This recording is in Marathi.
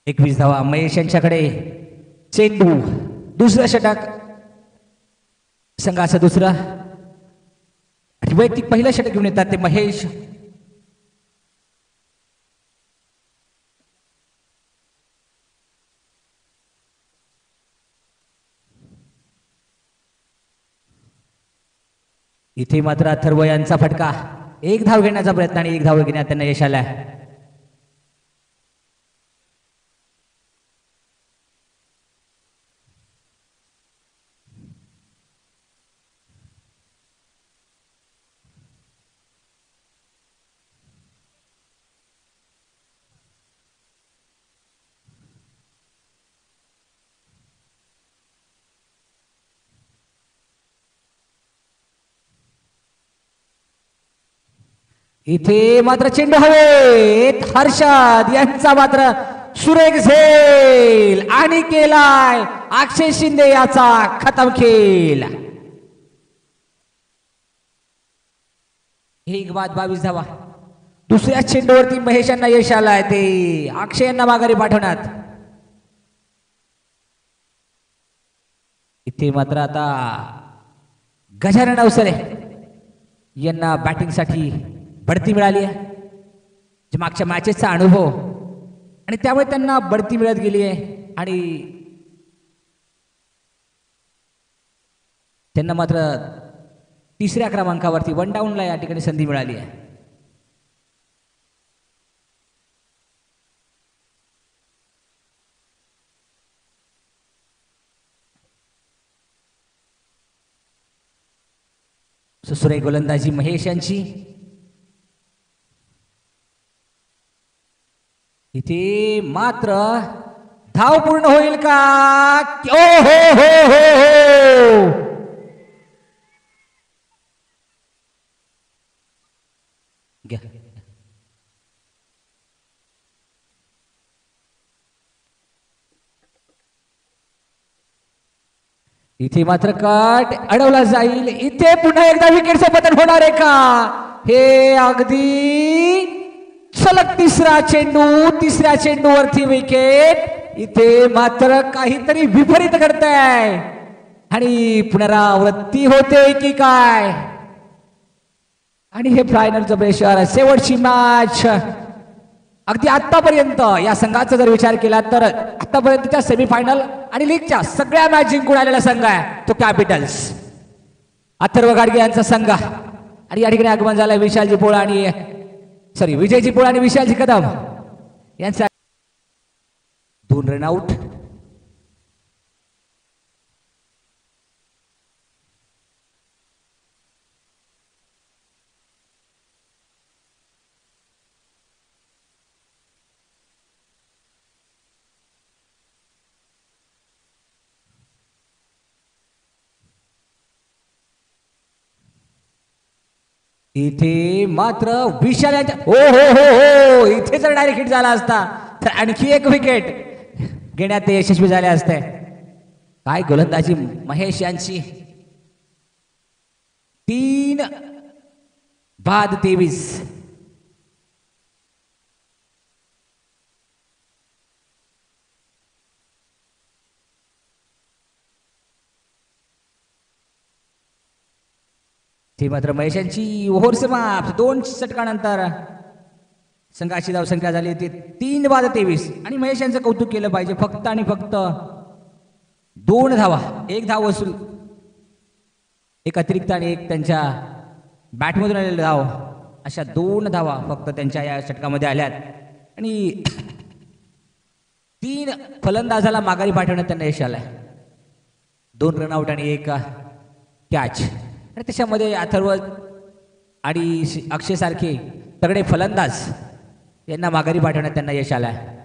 21 धावा महेश यांच्याकडे चेंडू दुसरा षटक संघाचं दुसरा वैयक्तिक पहिलं षटक घेऊन येतात ते महेश इथे मात्र अथर्व यांचा फटका एक धाव घेण्याचा प्रयत्न आणि एक धाव घेण्यात त्यांना यश आलंय इथे मात्र चेंडू हवेत हर्षद यांचा मात्र सुरेख झेल आणि केलाय अक्षय शिंदे याचा खतम खेळ 1-22 धावा दुसऱ्या चेंडूवरती महेश यांना यश आलाय ते अक्षय यांना माघारी पाठवण्यात इथे मात्र आता गजानन अवसरे यांना बॅटिंग साठी बढती मिळाली आहे मागच्या मॅचेसचा अनुभव आणि त्यामुळे त्यांना बढती मिळत गेली आहे आणि त्यांना मात्र तिसऱ्या क्रमांकावरती 1 डाऊनला या ठिकाणी संधी मिळाली आहे सुरेख गोलंदाजी महेश यांची इथे मात्र धाव पूर्ण होईल का ओ हो हो हो हो घ्या इथे मात्र कट अडवला जाईल इथे पुन्हा एकदा विकेटचं पतन होणार आहे का हे अगदी सलग तिसऱ्या चेंडूवरती विकेट इथे मात्र काहीतरी विपरीत घडतंय आणि पुनरावृत्ती होते की काय आणि हे फायनलचं प्रेशर शेवटची मॅच अगदी आतापर्यंत या संघाचा जर विचार केला तर आतापर्यंतच्या सेमीफायनल आणि लीगच्या सगळ्या मॅच जिंकून आलेला संघ आहे तो कॅपिटल्स अथर्व गाडगे यांचा संघ आणि या ठिकाणी आगमन झालंय विशालजी पोळा आणि विजयजी पोळा आणि विशालजी कदम यांचा 2 रन आउट इथे मात्र विशाल यांच्या हो हो हो हो इथे जर डायरेक्ट हिट झाला असता तर आणखी एक विकेट घेण्यात ते यशस्वी झाले असते काय गोलंदाजी महेश यांची 3-23 ते मात्र महेश यांची ओव्हर समाप्त 2 षटकानंतर संघाची धावसंख्या झाली ती 3-23 आणि महेश यांचं कौतुक केलं पाहिजे फक्त आणि फक्त 2 धावा 1 धाव वसूल एक अतिरिक्त आणि एक त्यांच्या बॅटमधून आलेले धाव अशा 2 धावा फक्त त्यांच्या या षटकामध्ये आल्यात आणि 3 फलंदाजाला माघारी पाठवण्यात त्यांना यश आलंय 2 रन आउट आणि 1 कॅच आणि त्याच्यामध्ये अथर्व आणि अक्षय सारखे तगडे फलंदाज यांना माघारी पाठवण्यात त्यांना यश आलंय